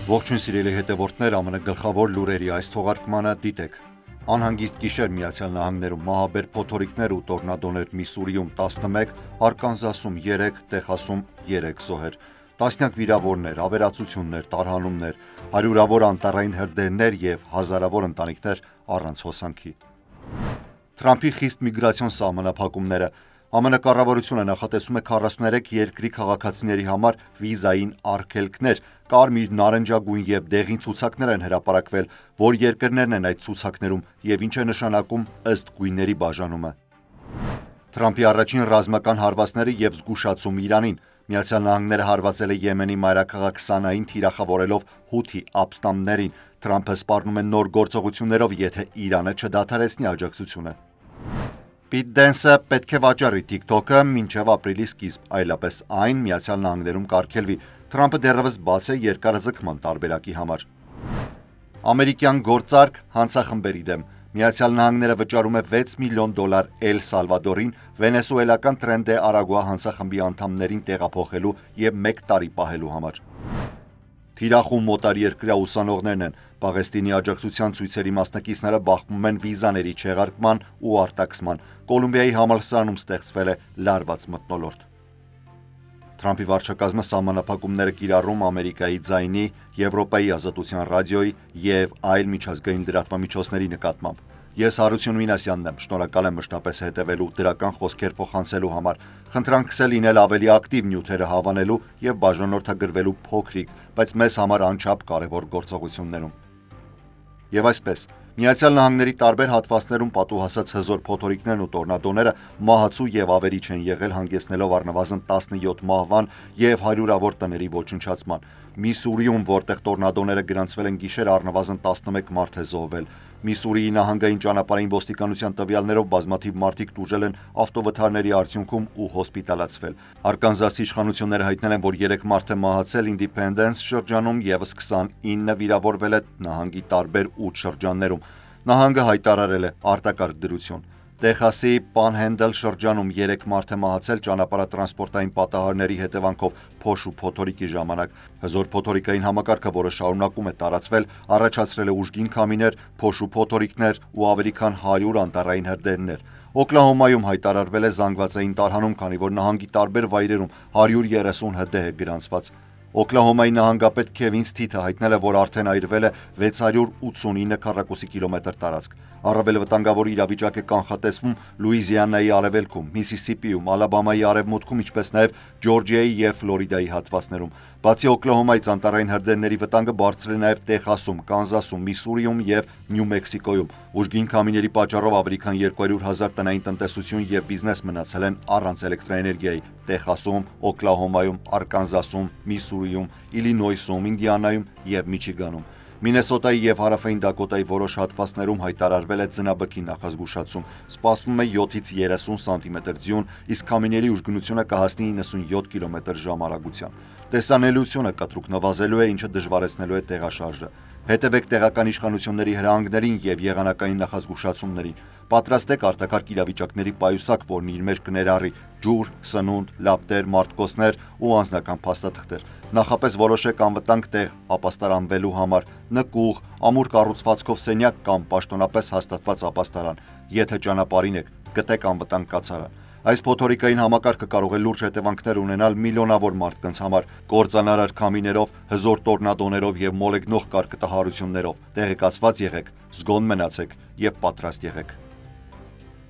Ողջույն սիրելի հետևորդներ, ԱՄՆ գլխավոր լուրերի այս թողարկմանը դիտեք։ Անհանգիստ գիշեր ԱՄՆ-ում մահաբեր փոթորիկներ ու տորնադոներ Միսուրիում 11, Արկանզասում 3, Տեխասում 3 զոհեր, տասնյակ վիրավորներ, ավերածություններ, տարհանումներ, հարյուրավոր անտառային հրդեհներ և հազարավոր ընտանիքներ առանց հոսանքի։ Թրամփի խիստ միգրացիոն սահմանափակումները ԱՄՆ կառավարությունը նախատեսում է 43 երկրի քաղաքացիների համար վիզային արգելքներ, կարմիր, նարնջագույն և դեղին ցուցակներ են հրապարակվել, որ երկրներն են այդ ցուցակներում և ինչ է նշանակում ըստ գույների բաժանումը։ Թրամփի առաջին ռազմական հարվածները և զգուշացում Իրանին։ ԱՄՆ-ը հարվածել է Եմենի մայրաքաղաք Սանային թիրախավորելով Հութի ապստամբներին։ Թրամփը սպառնում է նոր գործողություններով, եթե Իրանը չդադարեցնի աջակցությունը։ Պիտ Դենսը պետք է վաճառի TikTok-ը մինչև ապրիլի սկիզբ, այլապես այն ԱՄՆ-ում կարգելվի։ Թրամփը դեռևս բաց է երկարաձգման տարբերակի համար։ Ամերիկյան գործարք հանցախմբերի դեմ։ ԱՄՆ-ը վճարում է $6 միլիոն Էլ Սալվադորին վենեսուելական Տրեն դե Արագուա հանցախմբի անդամներին տեղափոխելու և 1 տարի պահելու համար։ Թիրախում մոտարերկրյա ուսանողներն են։ Պաղեստինի աջակցության ցույցերի մասնակիցները բախվում են վիզաների չեղարկման ու արտաքսման։ Կոլումբիայի համալսարանում ստեղծվել է լարված մթնոլորտ։ Թրամփի վարչակազմը սահմանափակումներ է կիրառում Ամերիկայի ձայնի, Եվրոպայի ազատության ռադիոյի և այլ միջազգային լրատվամիջոցների նկատմամբ։ Ես Հարություն Մինասյանն եմ, շնորհակալ եմ մշտապես հետևելու, դրական խոսքեր փոխանցելու համար։ Խնդրանքս է լինել ավելի ակտիվ նյութերը հավանելու և բաժանորդագրվելու փոքրիկ, բայց մեզ համար անչափ կարևոր գործողություններում։ Եվ այսպես, ԱՄՆ-ի տարբեր հատվածներում պատուհասած հզոր փոթորիկներն ու տորնադոները մահացու և ավերիչ են եղել, հանգեցնելով առնվազն 17 մահվան և հարյուրավոր տների ոչնչացման։ Միսուրիում, որտեղ տորնադոները գրանցվել են գիշերը, առնվազն 11 մարդ է զոհվել։ Միսուրիի նահանգային ճանապարհային ոստիկանության տվյալներով բազմաթիվ մարդիկ տուժել են ավտովթարների արդյունքում ու հոսպիտալացվել։ Արկանզասի իշխանությունները հայտնել են, որ 3 մարդ է մահացել Ինդիփենդենս շրջանում, ևս 29 վիրավորվել է նահանգի տարբեր 8 շրջաններում։ Նահանգը հայտարարել է արտակարգ դրություն։ Տեխասի Պանհենդլ շրջանում 3 մարդ է մահացել ճանապարհատրանսպորտային պատահարների հետևանքով փոշու փոթորիկի ժամանակ։ Հզոր փոթորիկային համակարգը, որը շարունակում է տարածվել, առաջացրել է ուժգին քամիներ, փոշու փոթորիկներ ու ավելի քան 100 անտառային հրդեհներ։ Օկլահոմայում հայտարարվել է զանգվածային տարհանում, քանի որ նահանգի տարբեր վայրերում 130 հրդեհ է գրանցված։ Օկլահոմայի նահանգապետ Քևին Սթիթը հայտնել է, որ արդեն այրվել է 689 քառակուսի կիլոմետր տարածք։ Առավել վտանգավոր իրավիճակ է կանխատեսվում Լուիզիանայի արևելքում, Միսիսիպիում, Ալաբամայի արևմուտքում, ինչպես նաև Ջորջիայի և Ֆլորիդայի հատվածներում։ Բացի Օկլահոմայից, անտառային հրդեհների վտանգը բարձր է նաև Տեխասում, Կանզասում, Միսուրիում և Նյու Մեքսիկոյում։ Ուժգին քամիների պատճառով ավելի քան 200,000 տնային տնտեսություն և բիզնես մնացել են առանց էլեկտրաէներգիայի Տեխասում, Օկլահոմայում, Արկանզասում, Միսուրիում, Իլինոյսում, Ինդիանայում և Միչիգանում։ Մինեսոտայի և Հարավային Դակոտայի որոշ հատվածներում հայտարարվել է ձնաբքի նախազգուշացում։ Սպասվում է 7-ից 30 սանտիմետր ձյուն, իսկ քամիների ուժգնությունը կհասնի 97 կմ/ժ արագության։ Տեսանելիությունը կտրուկ նվազելու է, ինչը դժվարեցնելու է տեղաշարժը։ Հետևեք տեղական իշխանությունների հրահանգներին և եղանակային նախազգուշացումներին։ Պատրաստեք արտակարգ իրավիճակների պայուսակ, որն իր մեջ կներառի ջուր, սնունդ, լապտեր, մարտկոցներ ու անձնական փաստաթղթեր։ Նախապես որոշեք անվտանգ տեղ ապաստարանվելու համար՝ նկուղ, ամուր կառուցվածքով սենյակ կամ պաշտոնապես հաստատված ապաստարան։ Եթե ճանապարհին եք, գտեք անվտանգ կացարան։ Այս փոթորիկային համակարգը կարող է լուրջ հետևանքներ ունենալ միլիոնավոր մարդկանց համար՝ կործանարար քամիներով, հզոր տորնադոներով և մոլեգնող կարկտահարություններով։ Տեղեկացված եղեք, զգոն մնացեք և պատրաստ եղեք։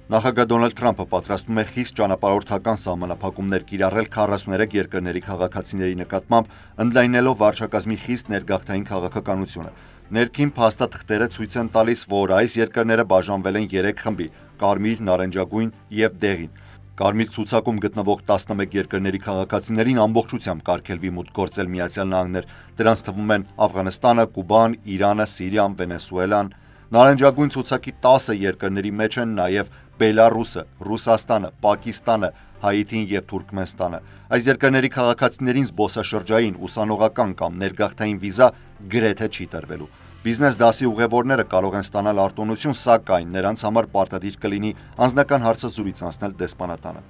Նախագահ Դոնալդ Թրամփը պատրաստվում է խիստ ճանապարհորդական սահմանափակումներ կիրառել 43 երկրների քաղաքացիների նկատմամբ, ընդլայնելով վարչակազմի խիստ ներգաղթային քաղաքականությունը։ Ներքին փաստաթղթերը ցույց են տալիս, որ այս երկրները բաժանվել են 3 խմբի՝ կարմիր, նարնջագույն և դեղին։ Կարմիր ցուցակում գտնվող 11 երկրների քաղաքացիներին ամբողջությամբ կարգելվի մուտք գործել ԱՄՆ։ Դրանց թվում են Աֆղանստանը, Կուբան, Իրանը, Սիրիան, Վենեսուելան։ Նարնջագույն ցուցակի 10 երկրների մեջ են նաև Բելառուսը, Ռուսաստանը, Պակիստանը, Հայիթին և Թուրքմենստանը։ Այս երկրների քաղաքացիներին զբոսաշրջային, ուսանողական կամ ներգաղթային վիզա գրեթե չի տրվելու։ Բիզնես դասի ուղևորները կարող են ստանալ արտոնություն, սակայն նրանց համար պարտադիր կլինի անձնական հարցազրույց անցնել դեսպանատանը։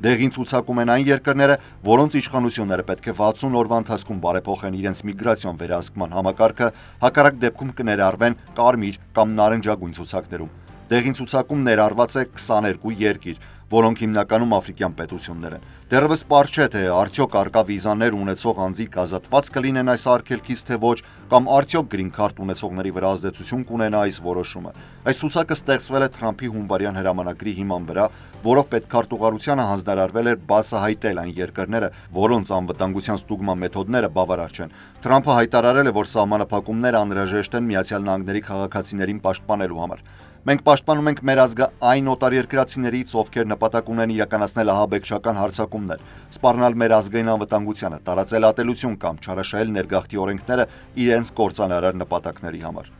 Դեղին ցուցակում են այն երկրները, որոնց իշխանությունները պետք է 60 օրվա ընթացքում բարեփոխեն իրենց միգրացիոն վերահսկման համակարգը, հակառակ դեպքում կներառվեն կարմիր կամ նարնջագույն ցուցակներում։ Դեղին ցուցակում ներառված է 22 երկիր, որոնք հիմնականում աֆրիկյան պետություններ են։ Դեռևս պարզ չէ, թե արդյոք արկա վիզաներ ունեցող անձիկ ազատված կլինեն այս արգելքից, թե ոչ, կամ արդյոք գրին քարտ ունեցողների վրա ազդեցություն կունենա այս որոշումը։ Այս ցուցակը ստեղծվել է Թրամփի հունվարյան հրամանագրի հիման վրա, որով պետքարտուղարությանը հանձնարարվել էր բացահայտել այն երկրները, որոնց անվտանգության ստուգման մեթոդները բավարար չեն։ Թրամփը հայտարարել է, որ սահմանափակումները անհրաժեշտ են ԱՄՆ-ի քաղաքացիներին պաշտպանելու համար։ Մենք պաշտպանում ենք մեր ազգը այն օտարերկրացիներից, ովքեր նպատակ ունեն իրականացնել ահաբեկչական հարձակումներ, սպառնալ մեր ազգային անվտանգությանը, տարածել ատելություն կամ չարաշահել ներգաղթի օրենքները իրենց կործանարար նպատակների համար։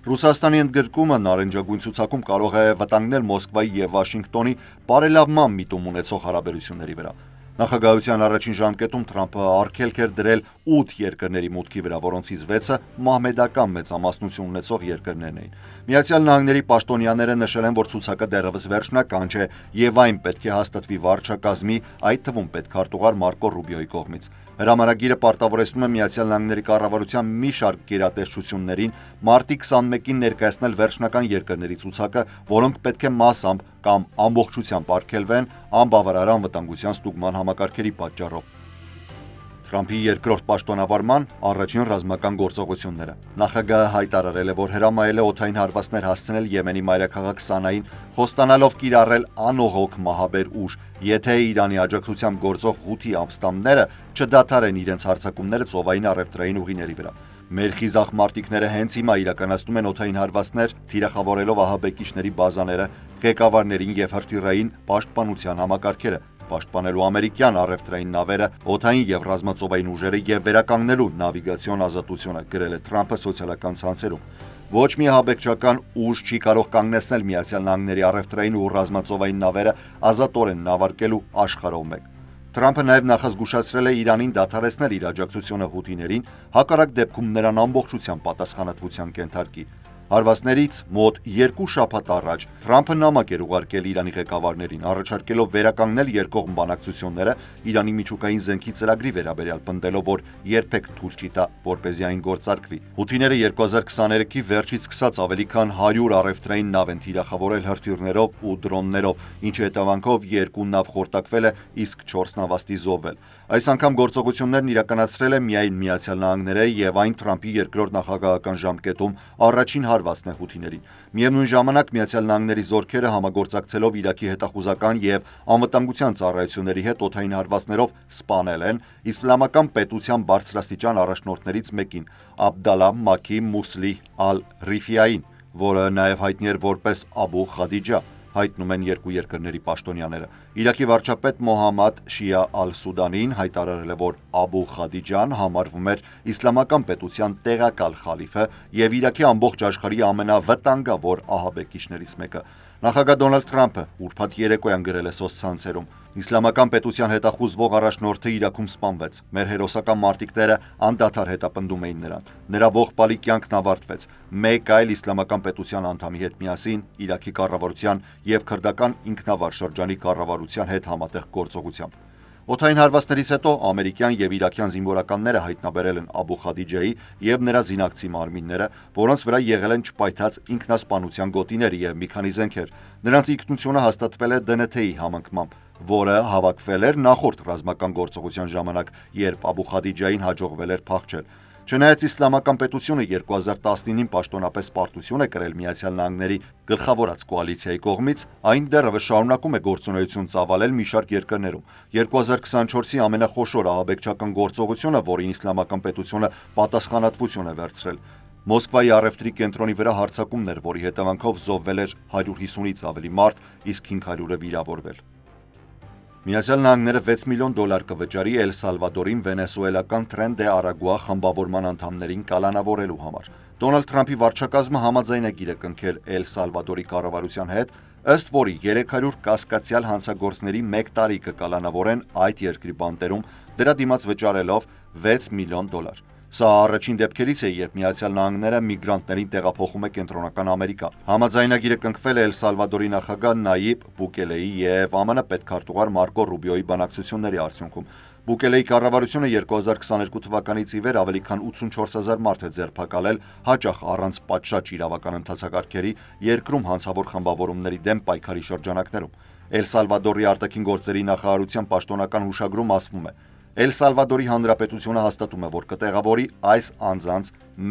Ռուսաստանի ընդգրկումը նարնջագույն ցուցակում կարող է վտանգնել Մոսկվայի եւ Վաշինգտոնի բարելավման միտում ունեցող հարաբերությունների վրա։ Նախագահության առաջին ժամկետում Թրամփը արգելք էր դրել 8 երկրների մուտքի վրա, որոնցից 6-ը մահմեդական մեծամասնություն ունեցող երկրներն էին։ ԱՄՆ-ի պաշտոնյաները նշել են, որ ցուցակը դեռևս վերջնական չէ եւ այն պետք է հաստատվի վարչակազմի, այդ թվում պետքարտուղար Մարկո Ռուբիոյի կողմից։ Հրամանագիրը պարտավորեցնում է ԱՄՆ-ի կառավարության մի շարք գերատեսչություններին մարտի 21-ին ներկայացնել վերջնական երկրների ցուցակը, որոնք պետք է մասամբ կամ ամբողջությամբ արգելվեն անբավարար անվտանգության ստուգման համակարգերի պատճառով։ Թրամփի երկրորդ պաշտոնավարման առաջին ռազմական գործողությունները։ Նախագահը հայտարարել է, որ հրամայել է օդային հարվածներ հասցնել Եմենի մայրաքաղաք Սանային, խոստանալով կիրառել անողոք մահաբեր ուժ, եթե Իրանի աջակցությամբ գործող Հութի ապստամբները չդադարեն իրենց հարձակումները ծովային առևտրային ուղիների վրա։ Մեր խիզախ մարտիկները հենց հիմա իրականացնում են օդային հարվածներ, թիրախավորելով ահաբեկիչների բազաները, ղեկավարներին եւ հրթիռային պաշտպանության համակարգերը, պաշտպանելու ամերիկյան առևտրային նավերը, օդային եւ ռազմածովային ուժերը եւ վերականգնելու նավիգացիոն ազատությունը, գրել է Թրամփը սոցիալական ցանցերում։ Ոչ մի ահաբեկչական ուժ չի կարող կանգնեցնել ԱՄՆ-ի առևտրային ու ռազմածովային նավերը ազատորեն նավարկելու աշխարհով մեկ։ Թրամփը նաև նախազգուշացրել է Իրանին դադարեցնել իր աջակցությունը հութիներին, հակառակ դեպքում նրան ամբողջությամբ պատասխանատվության կենթարկի։ Հարվածներից մոտ 2 շաբաթ առաջ Թրամփը նամակ էր ուղարկել Իրանի ղեկավարներին, առաջարկելով վերականգնել երկկողմ բանակցությունները Իրանի միջուկային զենքի ծրագրի վերաբերյալ, պնդելով, որ երբեք թույլ չի տա, որպեսզի այն գործարկվի։ Հութիները 2023-ի վերջից սկսած ավելի քան 100 առևտրային նավ են թիրախավորել հրթիռներով ու դրոններով, ինչի հետևանքով 2 նավ խորտակվել է, իսկ 4 նավաստի զոհվել։ Այս անգամ գործողություններն իրականացրել է միայն ԱՄՆ-ը եւ այն Թրամփի երկրորդ նախագահական ժամկետում առաջին հարվածն է հութիներին։ Միևնույն ժամանակ ԱՄՆ-ի զորքերը համագործակցելով Իրաքի հետախուզական եւ անվտանգության ծառայությունների հետ օդային հարվածներով սպանել են իսլամական պետության բարձրաստիճան առաջնորդներից մեկին՝ Աբդալլա Մաքի Մուսլիհ ալ-Ռիֆիային, որը նաև հայտնի էր որպես Աբու Խադիջա, հայտնում են երկու երկրների պաշտոնյաները։ Իրաքի վարչապետ Մոհամմադ Շիա ալ-Սուդանին հայտարարել է, որ Աբու Խադիջան համարվում էր իսլամական պետության տեղակալ խալիֆը եւ Իրաքի ամբողջ աշխարհի ամենավտանգավոր ահաբեկիչներից մեկը։ Նախագահ Դոնալդ Թրամփը ուրբաթ երեկոյան գրել է սոցցանցերում. Իսլամական պետության հետախուզվող առաջնորդը Իրաքում սպանվեց։ Մեր հերոսական մարտիկները անդադար հետապնդում էին նրան։ Նրա ողբալի կյանքն ավարտվեց։ Մեկ այլ իսլամական պետության անդամի հետ միասին Իրաքի կառավարության եւ քրդական ինքնավար շրջանի կառավարության հետ համատեղ գործողությամբ։ Օդային հարվածներից հետո ամերիկյան եւ իրաքյան զինվորականները հայտնաբերել են Աբու Խադիջայի եւ նրա զինակցի մարմինները, որոնց վրա եղել են չպայթած ինքնասպանության գոտիներ եւ մի քանի զենքեր։ Նրանց ինքնությունը հաստատվել է ԴՆԹ-ի համընկմամբ, որը հավաքվել էր նախորդ ռազմական գործողության ժամանակ, երբ Աբու Խադիջային հաջողվել էր փախչել։ Չնայած իսլամական պետությունը 2019-ին պաշտոնապես պարտություն է կրել ԱՄՆ-ի գլխավորած կոալիցիայի կողմից, այն դեռևս շարունակում է գործունեություն ծավալել մի շարք երկրներում։ 2024-ի ամենախոշոր ահաբեկչական գործողությունը, որին իսլամական պետությունը պատասխանատվություն է վերցրել, Մոսկվայի առևտրի կենտրոնի վրա հարձակումն էր, որի հետևանքով զոհվել էր 150-ից ավելի մարդ, իսկ 500-ը վիրավորվել։ ԱՄՆ-ը $6 միլիոն կվճարի Էլ Սալվադորին վենեսուելական Tren de Aragua խմբավորման անդամներին կալանավորելու համար։ Դոնալդ Թրամփի վարչակազմը համաձայնագիր է կնքել Էլ Սալվադորի կառավարության հետ, ըստ որի 300 կասկածյալ հանցագործների 1 տարի կկալանավորեն այդ երկրի բանտերում, դրա դիմաց վճարելով $6 միլիոն։ Սա առաջին դեպքերից է, երբ Միացյալ Նահանգները միգրանտներին տեղափոխում է Կենտրոնական Ամերիկա։ Համաձայնագիրը կնքվել է Էլ Սալվադորի նախագահ Նայիբ Բուկելեի եւ ԱՄՆ պետքարտուղար Մարկո Ռուբիոյի բանակցությունների արդյունքում։ Բուկելեի կառավարությունը 2022 թվականից ի վեր ավելի քան 84,000 մարդ է ձերբակալել հաճախ առանց պատշաճ իրավական ընթացակարգերի երկրում հանցավոր խմբավորումների դեմ պայքարի շրջանակներում։ Էլ Սալվադորի արտաքին գործերի նախարարության պաշտոնական հուշագրում ասվում է. Էլ Սալվադորի Հանրապետությունը հաստատում է, որ կտեղավորի այս անձանց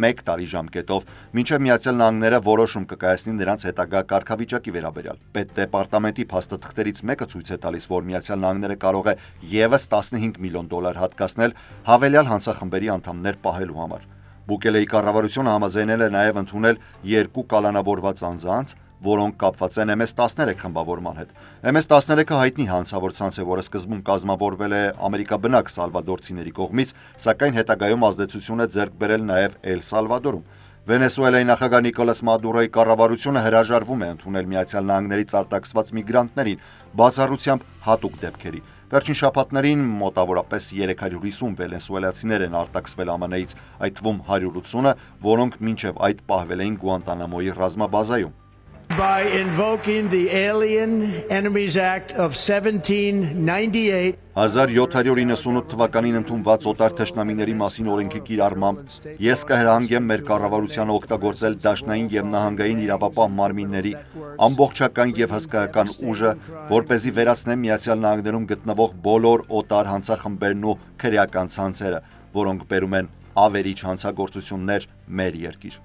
1 տարի ժամկետով, մինչև Միացյալ Նահանգները որոշում կկայացնի նրանց հետագա կարգավիճակի վերաբերյալ։ Պետդեպարտամենտի փաստաթղթերից մեկը ցույց է տալիս, որ Միացյալ Նահանգները կարող է ևս $15 միլիոն հատկացնել հավելյալ հանցախմբերի անդամներ պահելու համար։ Բուկելեի կառավարությունը համաձայնել է նաև ընդունել 2 կալանավորված անձանց, որոնք կապված են MS-13 խմբավորման հետ։ MS-13-ը հայտնի հանցավոր ցանց է, որը սկզբում կազմավորվել է ամերիկաբնակ սալվադորցիների կողմից, սակայն հետագայում ազդեցություն է ձեռք բերել նաև Էլ Սալվադորում։ Վենեսուելայի նախագահ Նիկոլաս Մադուրոյի կառավարությունը հրաժարվում է ընդունել Միացյալ Նահանգներից արտաքսված միգրանտներին, բացառությամբ հատուկ դեպքերի։ Վերջին շաբաթներին մոտավորապես 350 վենեսուելացիներ են արտաքսվել ԱՄՆ-ից, այդ թվում 180-ը, որոնք մինչև այդ պահվել էին Գուանտանամոյի ռազմաբազայում։ By invoking the Alien Enemies Act of 1798 1798 թվականին ընդունված օտար թշնամիների մասին օրենքի կիրառմամբ ես կհրահանգեմ մեր կառավարությանը օգտագործել դաշնային եւ նահանգային իրավապահ մարմինների ամբողջական եւ հսկայական ուժը, որպեսզի վերացնեն Միացյալ Նահանգներում գտնվող բոլոր օտար հանցախմբերն ու քրեական ցանցերը, որոնք բերում են ավերիչ հանցագործություններ մեր երկիր։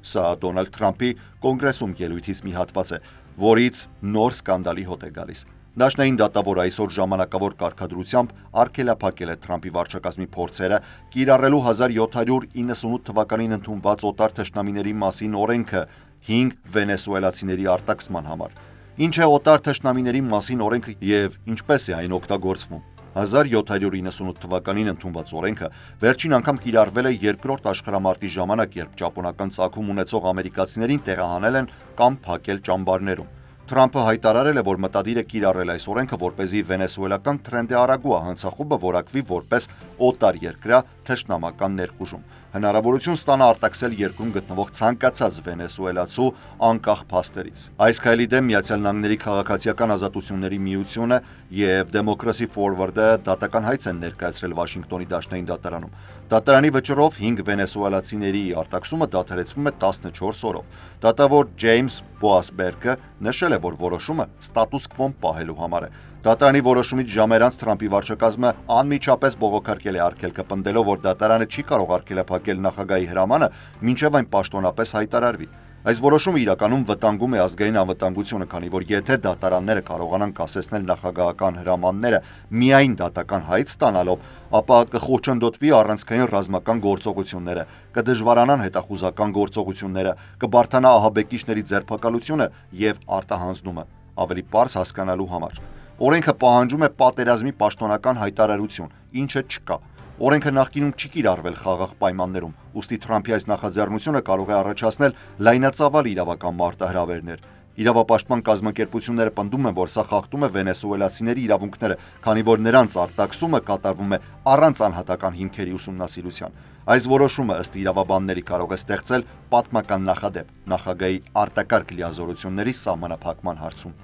Սա Դոնալդ Թրամփի կոնգրեսում ելույթից մի հատված է, որից նոր սկանդալի հոտ է գալիս։ Դաշնային դատավորը այսօր ժամանակավոր կարգադրությամբ արգելափակել է Թրամփի վարչակազմի փորձերը կիրառելու 1798 թվականին ընդունված օտար թշնամիների մասին օրենքը 5 վենեսուելացիների արտաքսման համար։ Ինչ է օտար թշնամիների մասին օրենքը եւ ինչպես է այն օգտագործվում։ 1798 թվականին ընդունված օրենքը վերջին անգամ կիրառվել է երկրորդ աշխարհամարտի ժամանակ, երբ ճապոնական ծագում ունեցող ամերիկացիներին տեղահանել են կամ փակել ճամբարներում։ Թրամփը հայտարարել է, որ մտադիր է կիրառել այս օրենքը, որպեսզի վենեսուելական Թրենդե Արագուա հանցախումբը որակվի որպես օտար երկրյա թշնամական ներխուժում։ Հնարավորություն ստանա արտաքսել երկրում գտնվող ցանկացած վենեսուելացու անկախ փաստերից։ Այս քայլի դեմ Միացյալ Նահանգների քաղաքացիական ազատությունների միությունը եւ Democracy Forward-ը դատական հայց են ներկայացրել Վաշինգտոնի դաշնային դատարանում։ Դատարանի վճռով 5 վենեսուելացիների արտաքսումը դադարեցվում է 14 օրով։ Դատավոր Ջեյմս Բոասբերգը նշել է, որ որոշումը ստատուս քվոն պահելու համար է։ Դատարանի որոշումից ժամեր անց Թրամփի վարչակազմը անմիջապես բողոքարկել է արգելքը, պնդելով, որ դատարանը չի կարող արգելափակել նախագահի հրամանը, մինչև այն պաշտոնապես հայտարարվի։ Այս որոշումը իրականում վտանգում է ազգային անվտանգությունը, քանի որ եթե դատարանները կարողանան կասեցնել նախագահական հրամանները միայն դատական հայտ ստանալով, ապա կխոչընդոտվի առանցքային ռազմական գործողությունները, կդժվարանան հետախուզական գործողությունները, կբարթանա ահաբեկիչների ձերբակալությունը եւ արտահանձնումը, ավելի պարզ հասկանալու համար։ Օրենքը պահանջում է պատերազմի պաշտոնական հայտարարություն, ինչը չկա։ Օրենքը նախկինում չի կիրառվել խաղաղ պայմաններում, ուստի Թրամփի այս նախաձեռնությունը կարող է առաջացնել լայնածավալ իրավական մարտահրավերներ։ Իրավապաշտպան կազմակերպությունները պնդում են, որ սա խախտում է վենեսուելացիների իրավունքները, քանի որ նրանց արտաքսումը կատարվում է առանց անհատական հիմքերի ուսումնասիրության։ Այս որոշումը ըստ իրավաբանների կարող է ստեղծել պատմական նախադեպ նախագահի արտակարգ լիազորությունների սահմանափակման հարցում։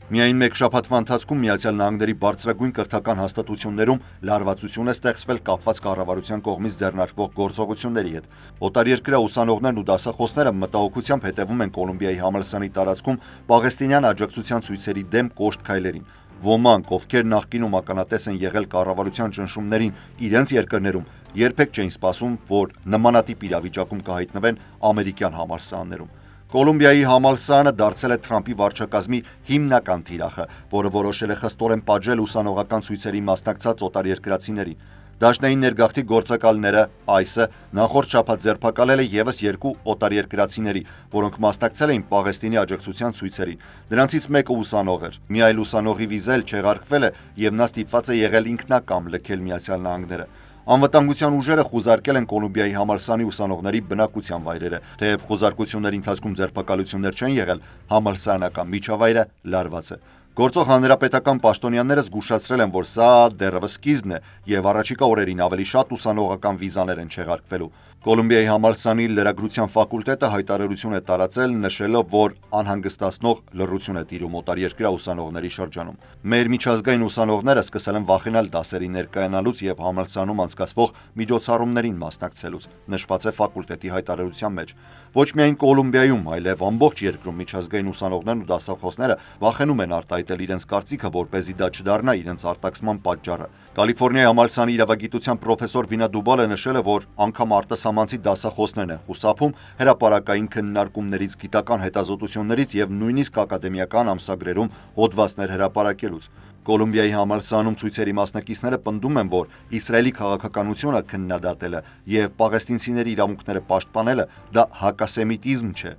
Միայն մեկ շաբաթվա ընթացքում Միացյալ Նահանգների բարձրագույն կրթական հաստատություններում լարվածություն է ստեղծվել կապված կառավարության կողմից ձեռնարկվող գործողությունների հետ։ Օտարերկրյա ուսանողներն ու դասախոսները մտահոգությամբ հետևում են Կոլումբիայի համալսարանի տարածքում պաղեստինյան աջակցության ցույցերի դեմ կոշտ քայլերին։ Ոմանք, ովքեր նախկինում ականատես են եղել կառավարության ճնշումներին իրենց երկրներում, երբեք չէին սպասում, որ նմանատիպ իրավիճակում կհայտնվեն ամերիկյան համալսարաններում։ Կոլումբիայի համալսարանը դարձել է Թրամփի վարչակազմի հիմնական թիրախը, որը որոշել է խստորեն պատժել ուսանողական ցույցերի մասնակցած օտարերկրացիներին։ Դաշնային ներգաղթի գործակալները ICE նախորդ շաբաթ ձերբակալել է ևս 2 օտարերկրացիների, որոնք մասնակցել էին Պաղեստինի աջակցության ցույցերին։ Դրանցից մեկը ուսանող էր։ Մի այլ ուսանողի վիզա չեղարկվել է եւ նա ստիպված է եղել ինքնակամ լքել Միացյալ Նահանգները։ Անվտանգության ուժերը խուզարկել են Կոլումբիայի համալսարանի ուսանողների բնակության վայրերը, թեև խուզարկությունների ընթացքում ձերբակալություններ չեն եղել, համալսարանական միջավայրը լարված է։ Գործող հանրապետական պաշտոնյաները զգուշացրել են, որ սա դեռևս սկիզբն է եւ առաջիկա օրերին ավելի շատ ուսանողական վիզաներ են չեղարկվելու։ Կոլումբիայի համալսարանի լրագրության ֆակուլտետը հայտարարություն է տարածել, նշելով, որ անհանգստացնող լռություն է տիրում օտարերկրյա ուսանողների շրջանում։ Մեր միջազգային ուսանողները սկսել են վախենալ դասերի ներկայանալուց եւ համալսարանում անցկացվող միջոցառումներին մասնակցելուց, նշված է ֆակուլտետի հայտարարության մեջ։ Ոչ միայն Կոլումբիայում, այլև ամբողջ երկրում միջազգային ուսանողներն ու դասախոսները վախենում են արտահայտել իրենց կարծիքը, որպեսզի դա չդառնա իրենց արտաքսման պատճառը։ Կալիֆոռնիայի համալսարանի իրավագիտության պրոֆեսոր Վինա Դուբալը նշել է, որ անգամ արտասահմանցի դասախոսներն են խուսափում հրապարակային քննարկումներից, գիտական հետազոտություններից եւ նույնիսկ ակադեմիական ամսագրերում հոդվածներ հրապարակելուց։ Կոլումբիայի համալսարանում ցույցերի մասնակիցները պնդում են, որ Իսրայելի քաղաքականությունը քննադատելը եւ պաղեստինցիների իրավունքները պաշտպանելը դա հակասեմիտիզմ չէ։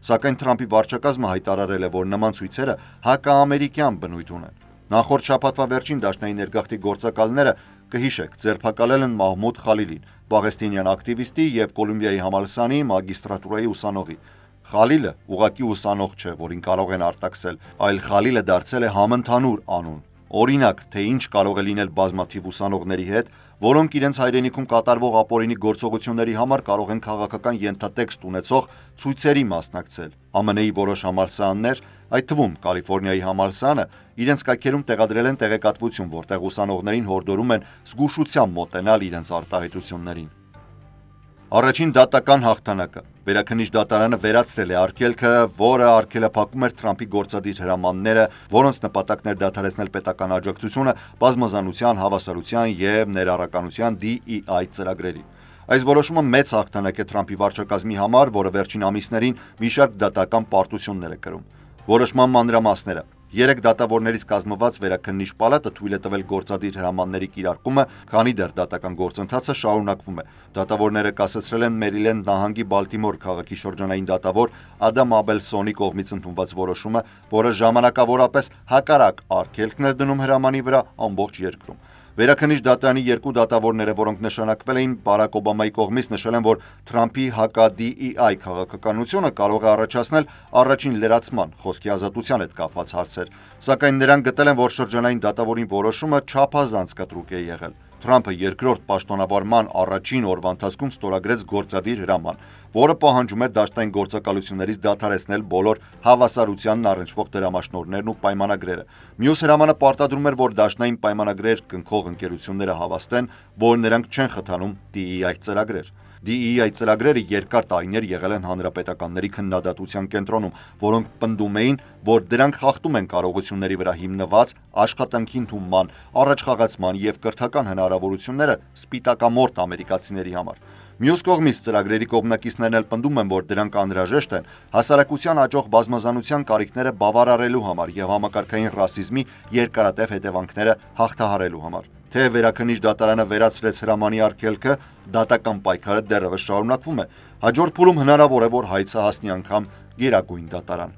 Սակայն Թրամփի վարչակազմը հայտարարել է, որ նման ցույցերը հակաամերիկյան բնույթ ունեն։ Նախորդ շաբաթվա վերջին դաշնային ներգաղթի գործակալները, կհիշեք, ձերբակալել են Մահմուդ Խալիլին, պաղեստինյան ակտիվիստի եւ Կոլումբիայի համալսարանի մագիստրատուրայի ուսանողի։ Խալիլը ուղղակի ուսանող չէ, որին կարող են արտաքսել, այլ Խալիլը դարձել է համընդհանուր անուն։ Օրինակ, թե ինչ կարող է լինել բազմաթիվ ուսանողների հետ, որոնք իրենց հայրենիքում կատարվող ապօրինի գործողությունների համար կարող են քաղաքական ենթատեքստ ունեցող ցույցերի մասնակցել։ ԱՄՆ-ի որոշ համալսարաններ, այդ թվում Կալիֆոռնիայի համալսարանը, իրենց կայքերում տեղադրել են տեղեկատվություն, որտեղ ուսանողներին հորդորում են զգուշությամբ մոտենալ իրենց արտահայտություններին։ Առաջին դատական հաղթանակը։ Վերաքննիչ դատարանը վերացրել է արգելքը, որը արգելափակում էր Թրամփի գործադիր հրամանները, որոնց նպատակն էր դադարեցնել պետական աջակցությունը բազմազանության, հավասարության եւ ներառականության DEI ծրագրերին։ Այս որոշումը մեծ հաղթանակ է Թրամփի վարչակազմի համար, որը վերջին ամիսներին մի շարք դատական պարտություններ է կրում։ Որոշման մանրամասները։ 3 դատավորներից կազմված վերաքննիչ պալատը թույլ է տվել գործադիր հրամանների կիրարկումը, քանի դեռ դատական գործընթացը շարունակվում է։ Դատավորները կասեցրել են Մերիլենդ նահանգի Բալտիմոր քաղաքի շրջանային դատավոր Ադամ Աբելսոնի կողմից ընդունված որոշումը, որը ժամանակավորապես հակառակ արգելքն էր դնում հրամանի վրա ամբողջ երկրում։ Վերաքննիչ դատարանի 2 դատավորները, որոնք նշանակվել էին Բարակ Օբամայի կողմից, նշել են, որ Թրամփի հակա-DEI քաղաքականությունը կարող է առաջացնել առաջին լրացման, խոսքի ազատության հետ կապված հարցեր, սակայն նրանք գտել են, որ շրջանային դատավորի որոշումը չափազանց կտրուկ է եղել։ Թրամփը երկրորդ պաշտոնավարման առաջին օրվա ընթացքում ստորագրեց գործադիր հրաման, որը պահանջում էր դաշտային գործակալություններից դադարեցնել բոլոր հավասարությանն առնչվող դրամաշնորհներն ու պայմանագրերը։ Մյուս հրամանը պարտադրում էր, որ դաշտային պայմանագրեր կնքող ընկերությունները հավաստեն, որ նրանք չեն խթանում DEI ծրագրեր։ DEI ծրագրերը երկար տարիներ եղել են հանրապետականների քննադատության կենտրոնում, որոնք պնդում էին, որ դրանք խախտում են կարողությունների վրա հիմնված աշխատանքի ընդունման, առաջխաղացման եւ կրթական հնարավորությունները սպիտակամորթ ամերիկացիների համար։ Մյուս կողմից ծրագրերի կողմնակիցներն էլ պնդում են, որ դրանք անհրաժեշտ են հասարակության աճող բազմազանության կարիքները բավարարելու համար եւ համակարգային ռասիզմի երկարատև հետևանքները հաղթահարելու համար։ Թե վերաքննիչ դատարանը վերացրեց հրամանի արգելքը, դատական պայքարը դեռևս շարունակվում է։ Հաջորդ փուլում հնարավոր է, որ հայցը հասնի անգամ Գերագույն դատարան։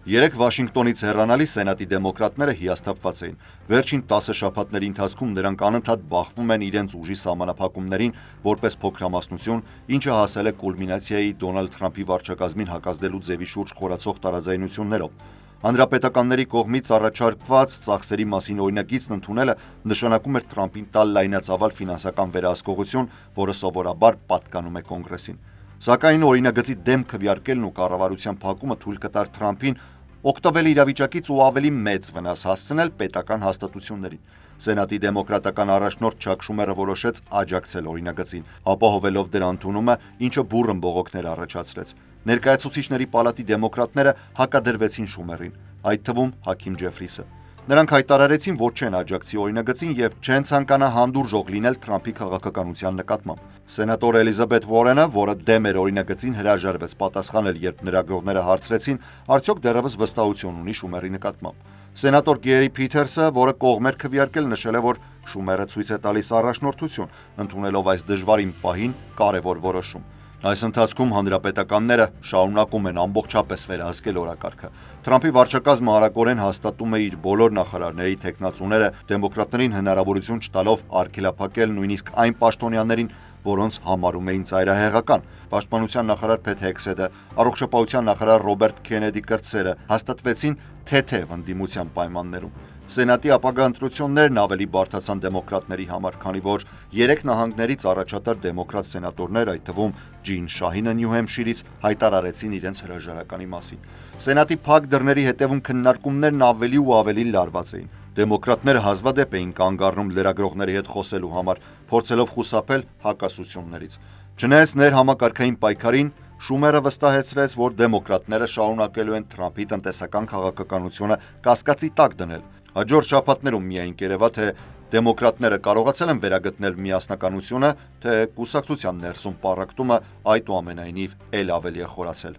Երեք Վաշինգտոնից հեռանալի Սենատի դեմոկրատները հիասթափված էին։ Վերջին 10 շաբաթների ընթացքում նրանք անընդհատ բախվում են իրենց ուժի սահմանափակումներին որպես փոքրամասնություն, ինչը հասել է կուլմինացիայի Դոնալդ Թրամփի վարչակազմին հակազդելու ձևի շուրջ խորացող տարաձայնություններով։ Հանրապետականների կողմից առաջարկված ծախսերի մասին օրինագիծն ընդունելը նշանակում էր Թրամփին տալ լայնածավալ ֆինանսական վերահսկողություն, որը սովորաբար պատկանում է Կոնգրեսին։ Սակայն օրինագծի դեմ քվեարկելն ու կառավարության փակումը թույլ կտար Թրամփին օգտվել իրավիճակից ու ավելի մեծ վնաս հասցնել պետական հաստատություններին։ Սենատի դեմոկրատական առաջնորդ Չակ Շումերը որոշեց աջակցել օրինագծին, ապահովելով դրա ընդունումը, ինչը բուռն բողոքներ առաջացրեց։ Ներկայացուցիչների պալատի դեմոկրատները հակադրվեցին Շումերին, այդ թվում Հաքիմ Ջեֆրիսը։ Նրանք հայտարարեցին, որ չեն աջակցի օրինագծին եւ չեն ցանկանա հանդուրժող լինել Թրամփի քաղաքականության նկատմամբ։ Սենատոր Էլիզաբեթ Ուորենը, որը դեմ էր օրինագծին, հրաժարվեց պատասխանել, երբ լրագրողները հարցրեցին, արդյոք դեռևս վստահություն ունի Շումերի նկատմամբ։ Սենատոր Գերի Փիթերսը, որը կողմ էր քվեարկել, նշել է, որ Շումերը ցույց է տալիս առաջնորդություն, ընդունելով այս դժվարին պահին կարևոր որոշում։ Այս ընթացքում հանրապետականները շարունակում են ամբողջապես վերահսկել օրակարգը։ Թրամփի վարչակազմը արագորեն հաստատում է իր բոլոր նախարարների թեկնածուները, դեմոկրատներին հնարավորություն չտալով արգելափակել նույնիսկ այն պաշտոնյաներին, որոնց համարում էին ծայրահեղական։ Պաշտպանության նախարար Փեթ Հեքսեթը, առողջապահության նախարար Ռոբերտ Քենեդի կրտսերը հաստատվեցին թեթև ընդդիմության պայմաններում։ Սենատի ապագա ընտրություններն ավելի բարդացան դեմոկրատների համար, քանի որ 3 նահանգներից առաջատար դեմոկրատ սենատորներ, այդ թվում Ջին Շահինը Նյու Հեմփշիրից, հայտարարեցին իրենց հրաժարականի մասին։ Սենատի փակ դռների հետևում քննարկումներն ավելի ու ավելի լարված էին։ Դեմոկրատները հազվադեպ էին կանգ առնում լրագրողների հետ խոսելու համար, փորձելով խուսափել հակասություններից։ Չնայած ներհամակարգային պայքարին, Շումերը վստահեցրեց, որ դեմոկրատները շարունակելու են Թրամփի տնտեսական քաղաքականությունը կասկածի տակ դնել։ Հաջորդ շաբաթներում միայն կերևա, թե դեմոկրատները կարողացել են վերագտնել միասնականությունը, թե կուսակցության ներսում պառակտումը այդուամենայնիվ էլ ավելի է խորացել։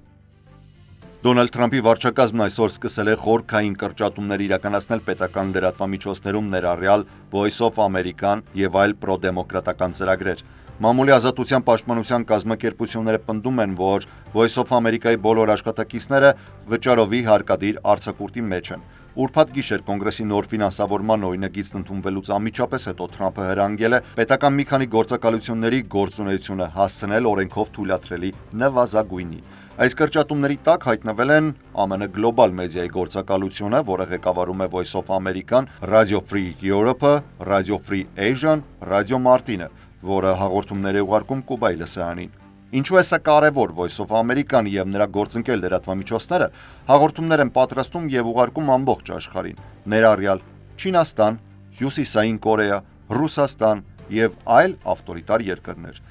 Դոնալդ Թրամփի վարչակազմն այսօր սկսել է խորքային կրճատումներ իրականացնել պետական լրատվամիջոցներում, ներառյալ Voice of America-ն եւ այլ պրոդեմոկրատական ծրագրեր։ Մամուլի ազատության պաշտպանության կազմակերպությունները պնդում են, որ Voice of America-ի բոլոր աշխատակիցները վճարովի հարկադիր արձակուրդի մեջ են։ Ուրբաթ գիշեր Կոնգրեսի նոր ֆինանսավորման օրինագիծն ընդունվելուց անմիջապես հետո Թրամփը հրանգել է պետական մի քանի գործակալությունների գործունեությունը հասցնել օրենքով թույլատրելի նվազագույնի։ Այս կրճատումների տակ հայտնվել են ԱՄՆ գլոբալ մեդիայի գործակալությունը, որը ղեկավարում է Voice of America-ն, Radio Free Europe-ը, Radio Free Asia-ն, Radio Martin-ը, որը հաղորդումներ է ուղարկում Կուբայի լսարանին։ Ինչու է սա կարևոր? Voice of America-ն եւ նրա գործընկեր լրատվամիջոցները հաղորդումներ են պատրաստում եւ ուղարկում ամբողջ աշխարհին, ներառյալ Չինաստան, Հյուսիսային Կորեա, Ռուսաստան եւ այլ ավտորիտար երկրներ։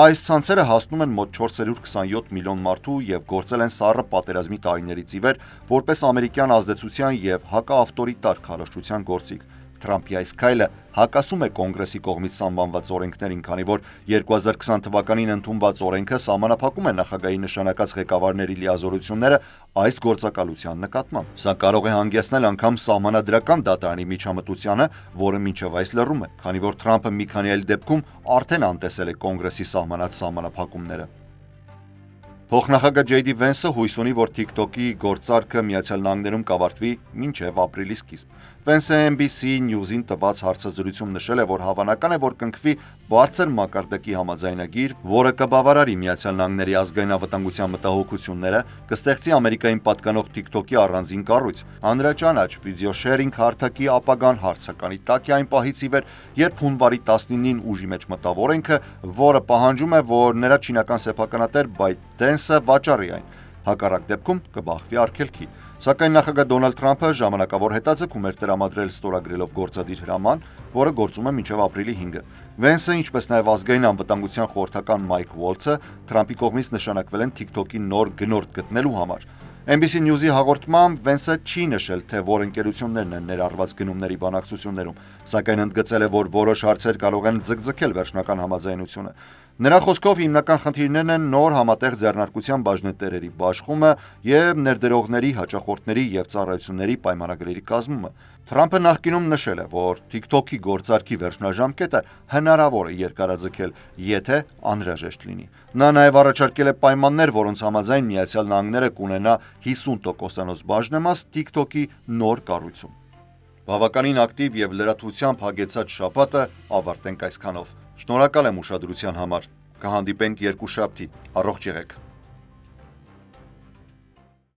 Այս ցանցերը հասնում են մոտ 427 միլիոն մարդու եւ գործել են սառը պատերազմի տարիներից ի վեր որպես ամերիկյան ազդեցության եւ հակաավտորիտար քարոզչության գործիք։ Թրամփի այս քայլը հակասում է Կոնգրեսի կողմից սահմանված օրենքներին, քանի որ 2020 թվականին ընդունված օրենքը սահմանափակում է նախագահի նշանակած ղեկավարների լիազորությունները այս գործակալության նկատմամբ։ Սա կարող է հանգեցնել անգամ սահմանադրական դատարանի միջամտությանը, որը մինչև այս լռում է, քանի որ Թրամփը մի քանի այլ դեպքում արդեն անտեսել է Կոնգրեսի սահմանած սահմանափակումները։ Փոխնախագահ Ջեյ Դի Վենսը հույս ունի, որ TikTok-ի գործարքը Միացյալ Նահանգներում կավարտվի մինչև ապրիլի սկիզբ։ Վենսը NBC News-ին տված հարցազրույցում նշել է, որ հավանական է, որ կնքվի բարձր մակարդակի համաձայնագիր, որը կբավարարի Միացյալ Նահանգների ազգային անվտանգության մտահոգությունները, կստեղծի Ամերիկային պատկանող TikTok-ի առանձին կառույց, հանրաճանաչ վիդեո շերինգ հարթակի ապագան հարցականի տակ է այն պահից ի վեր, երբ հունվարի 19-ին ուժի մեջ մտավ օրենքը, որը պահանջում է, որ նրա չինական սեփականատեր ByteDance-ը վաճառի այն, հակառակ դեպքում կբախվի արգելքի։ Սակայն նախագահ Դոնալդ Թրամփը ժամանակավոր հետաձգում էր տրամադրել ստորագրելով գործադիր հրաման, որը գործում է մինչև ապրիլի 5-ը։ Վենսը, ինչպես նաև ազգային անվտանգության խորհրդական Մայք Ուոլցը Թրամփի կողմից նշանակվել են TikTok-ի նոր գնորդ գտնելու համար։ NBC News-ի հաղորդմամբ Վենսը չի նշել, թե որ ընկերություններն են ներառված գնումների բանակցություններում, սակայն ընդգծել է, որ որոշ հարցեր կարող են ձգձգել վերջնական համաձայնությունը։ Նրա խոսքով հիմնական խնդիրներն են նոր համատեղ ձեռնարկության բաժնետերերի բաշխումը եւ ներդրողների, հաճախորդների եւ ծառայությունների պայմանագրերի կազմումը։ Թրամփը նախկինում նշել է, որ TikTok-ի գործարքի վերջնաժամկետը հնարավոր է երկարաձգել, եթե անհրաժեշտ լինի։ Նա նաև առաջարկել է պայմաններ, որոնց համաձայն Միացյալ Նահանգները կունենա 50%-անոց բաժնեմաս TikTok-ի նոր կառույցում։ Բավականին ակտիվ եւ լրատվությամբ հագեցած շաբաթը ավարտենք այսքանով։ Շնորհակալ եմ ուշադրության համար։ Կհանդիպենք երկուշաբթի։ Առողջ եղեք։